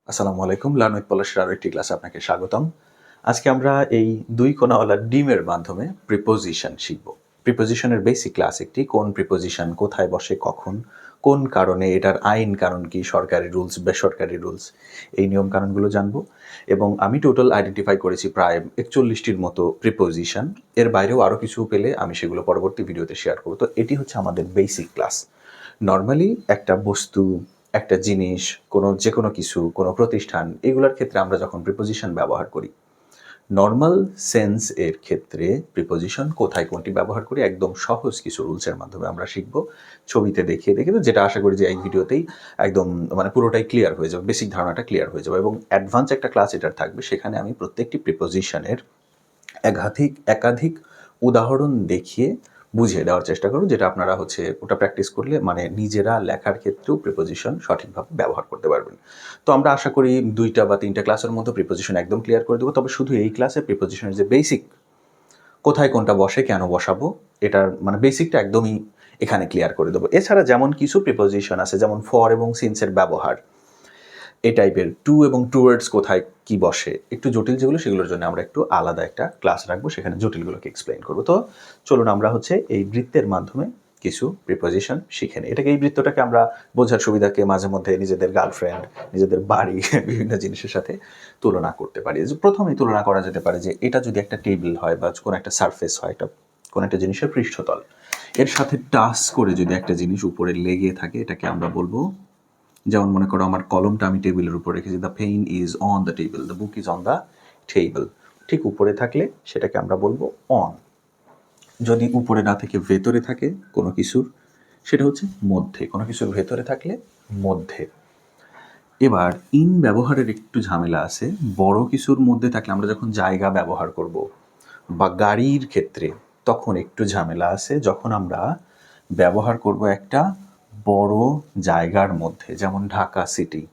আসসালামু আলাইকুম। Learn with পলাশের আরও একটি ক্লাসে আপনাকে স্বাগতম। আজকে আমরা এই দুই কোণাওয়ালা ডিমের মাধ্যমে প্রিপোজিশন শিখব। প্রিপোজিশনের বেসিক ক্লাস একটি, কোন প্রিপোজিশন কোথায় বসে, কখন, কোন কারণে, এটার আইন কানুন কি, সরকারি রুলস, বেসরকারি রুলস, এই নিয়ম কানুনগুলো জানবো। এবং আমি টোটাল আইডেন্টিফাই করেছি প্রায় 41টির মতো প্রিপোজিশন। এর বাইরেও আরও কিছু পেলে আমি সেগুলো পরবর্তী ভিডিওতে শেয়ার করব। তো এটি হচ্ছে আমাদের বেসিক ক্লাস। নর্মালি একটা বস্তু, একটা জিনিস, যে কোনো কিছু, কোনো প্রতিষ্ঠান, এগুলোর ক্ষেত্রে আমরা যখন প্রিপোজিশন ব্যবহার করি, নর্মাল সেন্স এর ক্ষেত্রে প্রিপোজিশন কোথায় কোনটি ব্যবহার করি একদম সহজ কিছু রুলসের মাধ্যমে আমরা শিখব, ছবিতে দেখিয়ে যেটা আশা করি যে এই ভিডিওতেই একদম পুরোটাই ক্লিয়ার হয়ে যাবে, বেসিক ধারণাটা ক্লিয়ার হয়ে যাবে। এবং অ্যাডভান্স একটা ক্লাস এটার থাকবে, সেখানে আমি প্রত্যেকটি প্রিপোজিশনের একাধিক উদাহরণ দেখিয়ে বুঝিয়ে দেওয়ার চেষ্টা করব, যেটা আপনারা ওটা প্র্যাকটিস করলে নিজেরা লেখার ক্ষেত্রেও প্রিপোজিশন সঠিকভাবে ব্যবহার করতে পারবেন। তো আমরা আশা করি 2টা বা 3টা ক্লাসের মধ্যে প্রিপোজিশন একদম ক্লিয়ার করে দেবো। তবে শুধু এই ক্লাসে প্রিপোজিশনের যে বেসিক, কোথায় কোনটা বসে, কেন বসাবো, এটার বেসিকটা একদমই এখানে ক্লিয়ার করে দেবো। এছাড়া যেমন কিছু প্রিপোজিশন আছে, যেমন ফর এবং সিন্সের ব্যবহার, এই টাইপের টু এবং টুয়ার্ডস কোথায় কি বসে, একটু জটিল যেগুলো, সেগুলোর জন্য আমরা একটু আলাদা একটা ক্লাস রাখবো, সেখানে জটিলগুলোকে এক্সপ্লেইন করবো। তো চলুন আমরা এই বৃত্তের মাধ্যমে কিছু প্রিপোজিশন শিখে নিই। এই বৃত্তটাকে আমরা বোঝার সুবিধাকে মাঝে মধ্যে নিজেদের গার্লফ্রেন্ড, নিজেদের বাড়ি, বিভিন্ন জিনিসের সাথে তুলনা করতে পারি। প্রথমেই তুলনা করা যেতে পারে যে এটা যদি একটা টেবিল হয় বা কোনো একটা সারফেস হয়, কোনো একটা জিনিসের পৃষ্ঠতল, এর সাথে টাচ করে যদি একটা জিনিস উপরে লেগে থাকে, এটাকে আমরা বলবো, যেমন মনে করো আমার কলমটা আমি টেবিলের উপর রেখেছি, the pen is on the table, the book is on the table, ঠিক উপরে থাকলে সেটাকে আমরা বলবো অন। যদি উপরে না থেকে ভেতরে থাকে কোনো কিছুর, সেটা হচ্ছে মধ্যে, কোনো কিছুর ভেতরে থাকলে মধ্যে। এবার ইন ব্যবহারের একটু ঝামেলা আছে। বড় কিছুর মধ্যে থাকলে, আমরা যখন জায়গা ব্যবহার করব বা গাড়ির ক্ষেত্রে, তখন একটু ঝামেলা আছে। যখন আমরা ব্যবহার করব একটা বড় জায়গার মধ্যে, যেমন Dhaka city,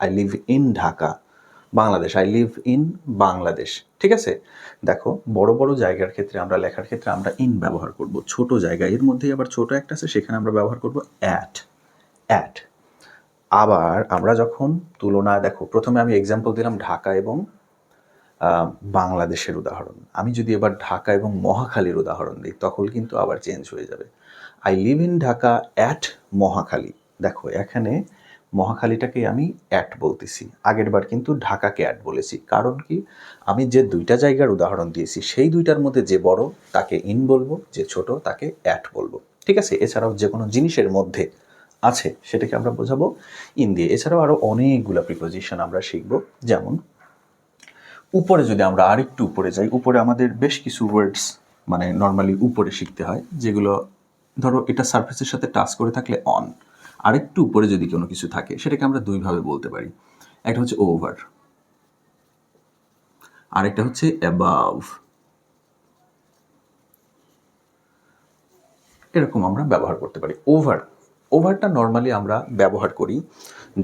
I live in Dhaka, Bangladesh, I live in Bangladesh, ঠিক আছে? দেখো, বড় বড় জায়গার ক্ষেত্রে আমরা লেখার ক্ষেত্রে আমরা ইন ব্যবহার করব। ছোট জায়গা, এর মধ্যেই আবার ছোট একটা আছে, সেখানে আমরা ব্যবহার করব অ্যাট। আবার আমরা যখন তুলনায়, দেখো প্রথমে আমি এক্সাম্পল দিলাম ঢাকা এবং বাংলাদেশের উদাহরণ। আমি যদি এবার ঢাকা এবং মহাখালীর উদাহরণ দিই, তখন কিন্তু আবার চেঞ্জ হয়ে যাবে। I live in Dhaka at Mohakhali. দেখো, এখানে মহাখালীটাকে আমি অ্যাট বলতেছি, আগের বার কিন্তু ঢাকাকে অ্যাট বলেছি। কারণ কি, আমি যে দুইটা জায়গার উদাহরণ দিয়েছি, সেই দুইটার মধ্যে যে বড় তাকে ইন বলবো, যে ছোট তাকে অ্যাট বলবো, ঠিক আছে? এছাড়াও যে কোনো জিনিসের মধ্যে আছে সেটাকে আমরা বোঝাবো ইন দিয়ে। এছাড়াও আরও অনেকগুলো প্রিপোজিশন আমরা শিখবো। যেমন উপরে যদি আমরা আরেকটু উপরে যাই, উপরে আমাদের বেশ কিছু ওয়ার্ডস নর্মালি উপরে শিখতে হয়, যেগুলো ধরো এটা সারফেসের সাথে টাচ করে থাকলে অন, আরেকটু উপরে যদি কোনো কিছু থাকে, সেটাকে আমরা দুইভাবে বলতে পারি। একটা হচ্ছে ওভার, আরেকটা হচ্ছে অ্যাবাভ। এরকম আমরা ব্যবহার করতে পারি। ওভারটা নর্মালি আমরা ব্যবহার করি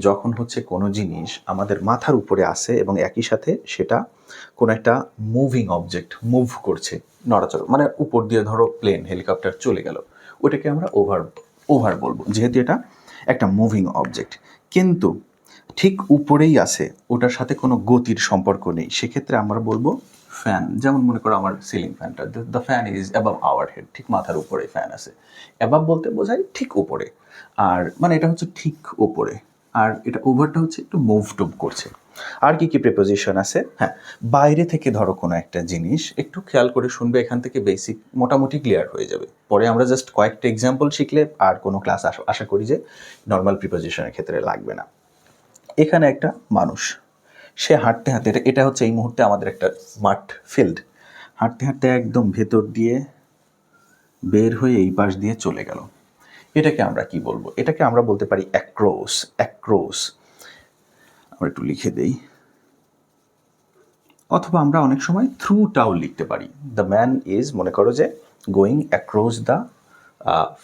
যখন কোনো জিনিস আমাদের মাথার উপরে আসে এবং একই সাথে সেটা কোনো একটা মুভিং অবজেক্ট মুভ করছে, নড়াচড়া, উপর দিয়ে ধরো প্লেন, হেলিকপ্টার চলে গেল, ওটাকে আমরা ওভার বলবো, যেহেতু এটা একটা মুভিং অবজেক্ট। কিন্তু ঠিক উপরেই আছে, ওটার সাথে কোনো গতির সম্পর্ক নেই, সেক্ষেত্রে আমরা বলবো ফ্যান। যেমন মনে করো আমার সিলিং ফ্যানটা, the fan is above our head, ঠিক মাথার উপরে ফ্যান আছে। অ্যাবাভ বলতে বোঝায় ঠিক উপরে, আর এটা হচ্ছে ঠিক উপরে, আর এটা ওভারটা হচ্ছে একটু মুভ টুভ করছে। আর কি কি প্রিপোজিশন আছে? হ্যাঁ, বাইরে থেকে ধরো কোনো একটা জিনিস, একটু খেয়াল করে শুনবে, এখান থেকে বেসিক মোটামুটি ক্লিয়ার হয়ে যাবে। পরে আমরা জাস্ট কয়েকটা এক্সাম্পল শিখলে আর কোনো ক্লাস আশা করি যে নর্মাল প্রিপোজিশনের ক্ষেত্রে লাগবে না। এখানে একটা মানুষ, সে হাঁটতে হাঁটতে, এটা হচ্ছে এই মুহূর্তে আমাদের একটা মাঠ ফিল্ড, হাঁটতে হাঁটতে একদম ভেতর দিয়ে বের হয়ে এই পাশ দিয়ে চলে গেল। এটাকে আমরা কি বলবো? এটাকে আমরা বলতে পারি অ্যাক্রোস। আমরা একটু লিখে দেই, অথবা আমরা অনেক সময় থ্রুটাও লিখতে পারি। দ্য ম্যান ইজ, মনে করো যে গোয়িং অ্যাক্রস দ্য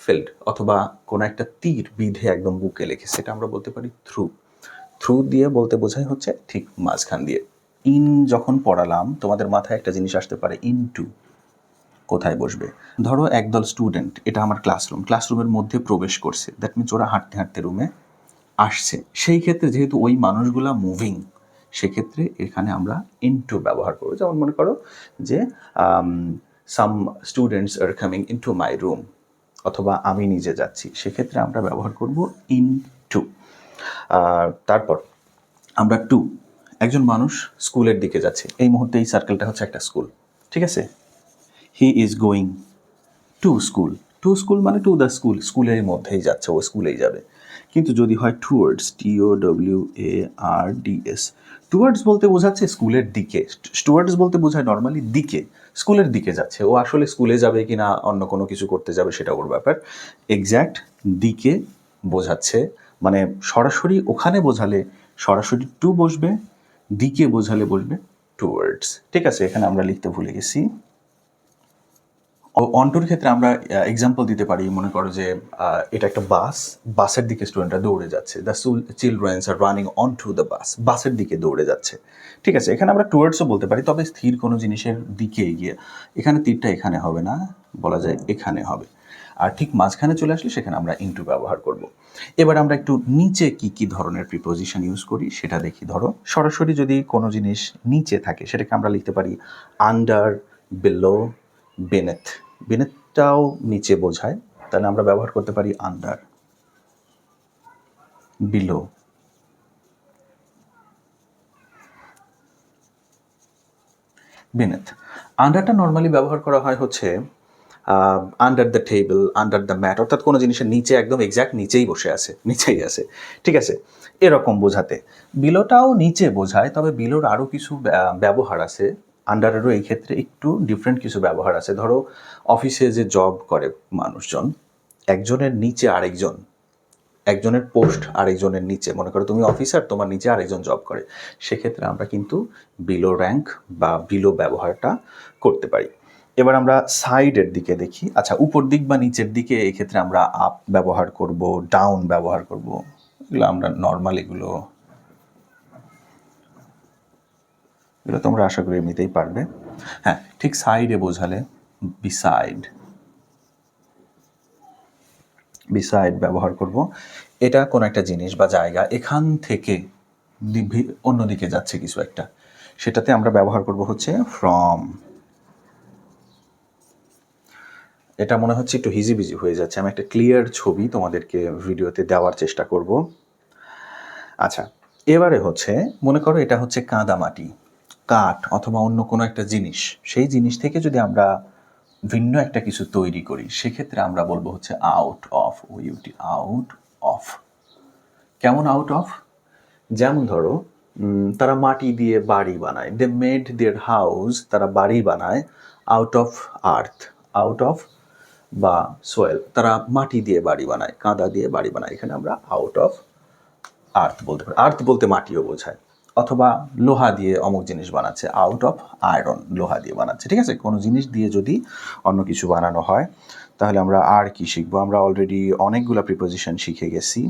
ফিল্ড, অথবা কোনো একটা তীর বিধে একদম বুকে লেখে, সেটা আমরা বলতে পারি থ্রু দিয়ে বলতে বোঝাই হচ্ছে ঠিক মাঝখান দিয়ে। ইন যখন পড়ালাম, তোমাদের মাথায় একটা জিনিস আসতে পারে, ইনটু কোথায় বসবে। ধরো একদল স্টুডেন্ট, এটা আমার ক্লাসরুমের মধ্যে প্রবেশ করছে, দ্যাট মিনস ওরা হাঁটতে হাঁটতে রুমে আসছে, সেই ক্ষেত্রে যেহেতু ওই মানুষগুলা মুভিং, সেক্ষেত্রে এখানে আমরা ইনটু ব্যবহার করবো। যেমন মনে করো যে some students are coming into my room, অথবা আমি নিজে যাচ্ছি, সেক্ষেত্রে আমরা ব্যবহার করব ইনটু। তারপর আমরা টু, একজন মানুষ স্কুলের দিকে যাচ্ছে, এই মুহূর্তে এই সার্কেলটা হচ্ছে একটা স্কুল, ঠিক আছে। He is going to school, to school মানে টু দ্য স্কুল, স্কুলের মধ্যেই যাচ্ছে, ও স্কুলেই যাবে। কিন্তু যদি হয় টুয়ার্ডস, TOWARDS, টুয়ার্ডস বলতে বোঝাচ্ছে স্কুলের দিকে, টুয়ার্ডস বলতে বোঝায় নর্মালি দিকে, স্কুলের দিকে যাচ্ছে, ও আসলে স্কুলে যাবে কি না অন্য কোনো কিছু করতে যাবে সেটা ওর ব্যাপার। এক্স্যাক্ট দিকে বোঝাচ্ছে, মানে সরাসরি ওখানে বোঝালে সরাসরি টু বসবে, দিকে বোঝালে বসবে টুয়ার্ডস, ঠিক আছে। এখানে আমরা লিখতে ভুলে গেছি। অনটুর ক্ষেত্রে আমরা এক্সাম্পল দিতে পারি, মনে করো যে এটা একটা বাস, বাসের দিকে স্টুডেন্টরা দৌড়ে যাচ্ছে, the childrens are running on to the bus, বাসের দিকে দৌড়ে যাচ্ছে, ঠিক আছে। এখানে আমরা টুয়ার্ডসও বলতে পারি, তবে স্থির কোনো জিনিসের দিকে এগিয়ে, এখানে তীরটা এখানে হবে না, বলা যায় এখানে হবে। আর ঠিক মাঝখানে চলে আসলে সেখানে আমরা ইনটু ব্যবহার করব। এবার আমরা একটু নিচে কি কি ধরনের প্রিপোজিশন ইউজ করি সেটা দেখি। ধরো সরাসরি যদি কোনো জিনিস নিচে থাকে সেটাকে আমরা লিখতে পারি আন্ডার, বিলো, বেনেথ। বেনেথটাও নিচে বোঝায়, তাহলে আমরা ব্যবহার করতে পারি আন্ডার, বিলো। বেনেথ, আন্ডারটা নর্মালি ব্যবহার করা হয় হচ্ছে under the table, under the mat, অর্থাৎ কোনো জিনিসের নিচে, একদম এক্স্যাক্ট নিচেই বসে আছে, নিচেই আছে, ঠিক আছে, এরকম বোঝাতে। বিলোটাও নিচে বোঝায়, তবে বিলোর আরও কিছু ব্যবহার আছে, আন্ডারেরও এই ক্ষেত্রে একটু ডিফারেন্ট কিছু ব্যবহার আছে। ধরো অফিসে যে জব করে মানুষজন, একজনের নিচে আরেকজন, একজনের পোস্ট আরেকজনের নিচে, মনে করো তুমি অফিসার, তোমার নিচে আরেকজন জব করে, সেক্ষেত্রে আমরা কিন্তু বিলো র্যাঙ্ক বা বিলো ব্যবহারটা করতে পারি। এবার আমরা সাইডের দিকে দেখি। আচ্ছা, উপর দিক বা নিচের দিকে এক্ষেত্রে আমরা আপ ব্যবহার করব, ডাউন ব্যবহার করব, এগুলো আমরা নর্মাল, এগুলো তোমরা আশা করি এমনিতেই পারবে। হ্যাঁ, ঠিক সাইডে বোঝালে বিসাইড, বিসাইড ব্যবহার করব। এটা কোনো একটা জিনিস বা জায়গা, এখান থেকে অন্যদিকে যাচ্ছে কিছু একটা, সেটাতে আমরা ব্যবহার করব হচ্ছে ফ্রম। এটা মনে হচ্ছে একটু হিজিবিজি হয়ে যাচ্ছে, আমি একটা ক্লিয়ার ছবি তোমাদেরকে ভিডিওতে দেওয়ার চেষ্টা করব। আচ্ছা, এবারে হচ্ছে মনে করো এটা হচ্ছে কাদামাটি, কাঠ অথবা অন্য কোনো একটা জিনিস, সেই জিনিস থেকে যদি আমরা ভিন্ন একটা কিছু তৈরি করি, সেক্ষেত্রে আমরা বলবো হচ্ছে আউট অফ, ওইউটি, আউট অফ। কেমন আউট অফ? যেমন ধরো তারা মাটি দিয়ে বাড়ি বানায়, দে মেড দেয়ার হাউস, তারা বাড়ি বানায় out of earth, out of বা সোয়েল, তারা মাটি দিয়ে বাড়ি বানায়, কাদা দিয়ে বাড়ি বানায়, এখানে আমরা আউট অফ আর্থ বলতে পারি। আর্থ বলতে মাটিও বোঝায়। অথবা লোহা দিয়ে অমুক জিনিস বানাচ্ছে, আউট অফ আয়রন, লোহা দিয়ে বানাচ্ছে, ঠিক আছে। কোনো জিনিস দিয়ে যদি অন্য কিছু বানানো হয়, তাহলে আমরা আর কি শিখবো? আমরা অলরেডি অনেকগুলো প্রিপোজিশন শিখে গেছি,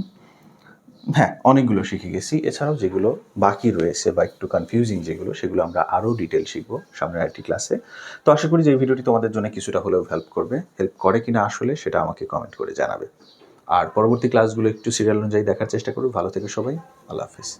হ্যাঁ অনেকগুলো শিখে গেছি। এছাড়াও যেগুলো বাকি রয়েছে বা একটু কনফিউজিং যেগুলো, সেগুলো আমরা আরও ডিটেল শিখবো সামনের একটি ক্লাসে। তো আশা করি যে এই ভিডিওটি তোমাদের জন্য কিছুটা হলেও হেল্প করবে। হেল্প করে কিনা আসলে সেটা আমাকে কমেন্ট করে জানাবে। আর পরবর্তী ক্লাসগুলো একটু সিরিয়াল অনুযায়ী দেখার চেষ্টা করো। ভালো থেকো সবাই, আল্লাহ হাফিজ।